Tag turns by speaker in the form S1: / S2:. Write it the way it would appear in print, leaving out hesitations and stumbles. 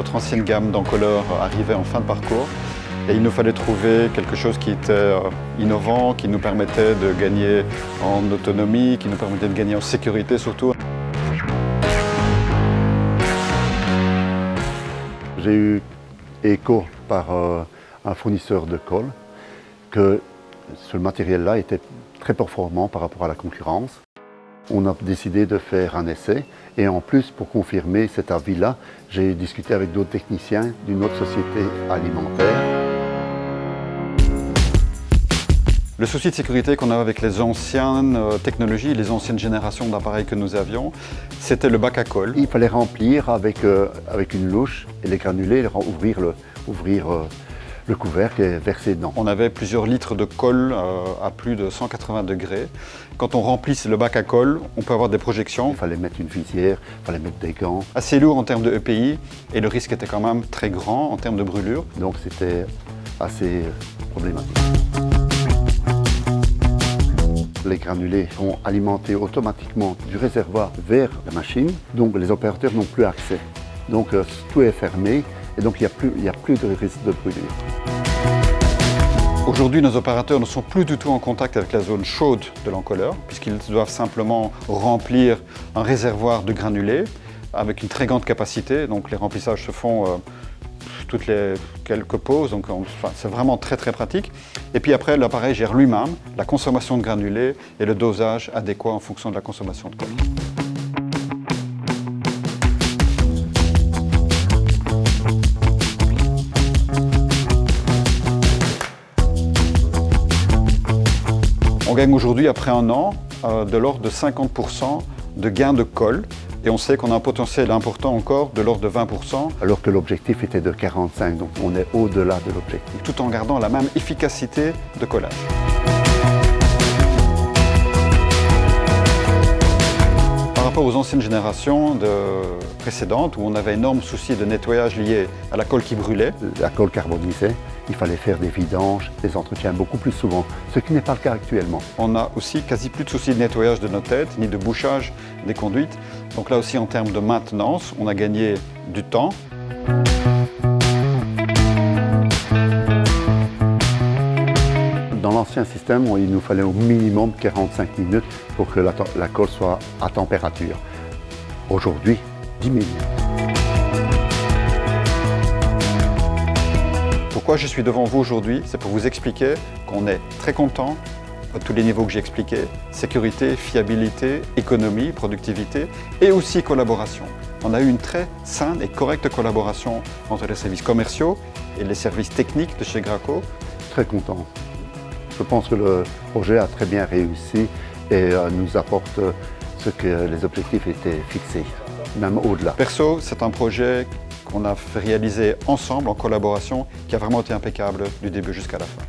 S1: notre ancienne gamme d'encoleurs arrivait en fin de parcours. Et il nous fallait trouver quelque chose qui était innovant, qui nous permettait de gagner en autonomie, qui nous permettait de gagner en sécurité surtout.
S2: J'ai eu écho par un fournisseur de colle que ce matériel-là était très performant par rapport à la concurrence. On a décidé de faire un essai et en plus, pour confirmer cet avis-là, j'ai discuté avec d'autres techniciens d'une autre société alimentaire.
S1: Le souci de sécurité qu'on avait avec les anciennes technologies, les anciennes générations d'appareils que nous avions, c'était le bac à colle.
S2: Il fallait remplir avec une louche et les granulés, ouvrir le couvercle et verser dedans.
S1: On avait plusieurs litres de colle à plus de 180 degrés. Quand on remplisse le bac à colle, on peut avoir des projections.
S2: Il fallait mettre une visière, il fallait mettre des gants.
S1: Assez lourd en termes de EPI et le risque était quand même très grand en termes de brûlure.
S2: Donc c'était assez problématique. Les granulés sont alimentés automatiquement du réservoir vers la machine, donc les opérateurs n'ont plus accès. Donc tout est fermé et donc il n'y a plus de risque de brûlure.
S1: Aujourd'hui, nos opérateurs ne sont plus du tout en contact avec la zone chaude de l'encolleur, puisqu'ils doivent simplement remplir un réservoir de granulés avec une très grande capacité. Donc les remplissages se font toutes les quelques pauses, donc c'est vraiment très pratique. Et puis après, l'appareil gère lui-même la consommation de granulés et le dosage adéquat en fonction de la consommation de colle. On gagne aujourd'hui, après un an, de l'ordre de 50% de gains de colle. Et on sait qu'on a un potentiel important encore de l'ordre de 20%.
S2: Alors que l'objectif était de 45, donc on est au-delà de l'objectif.
S1: Tout en gardant la même efficacité de collage. Par rapport aux anciennes générations précédentes, où on avait énormes soucis de nettoyage liés à la colle qui brûlait.
S2: La colle carbonisait, il fallait faire des vidanges, des entretiens beaucoup plus souvent, ce qui n'est pas le cas actuellement.
S1: On a aussi quasi plus de soucis de nettoyage de nos têtes, ni de bouchage des conduites. Donc là aussi, en termes de maintenance, on a gagné du temps.
S2: Dans l'ancien système, il nous fallait au minimum 45 minutes pour que la colle soit à température. Aujourd'hui, 10 minutes.
S1: Pourquoi je suis devant vous aujourd'hui? C'est pour vous expliquer qu'on est très content à tous les niveaux que j'ai expliqués, sécurité, fiabilité, économie, productivité et aussi collaboration. On a eu une très saine et correcte collaboration entre les services commerciaux et les services techniques de chez Graco.
S2: Très content. Je pense que le projet a très bien réussi et nous apporte ce que les objectifs étaient fixés, même au-delà.
S1: Perso, c'est un projet qu'on a réalisé ensemble, en collaboration, qui a vraiment été impeccable du début jusqu'à la fin.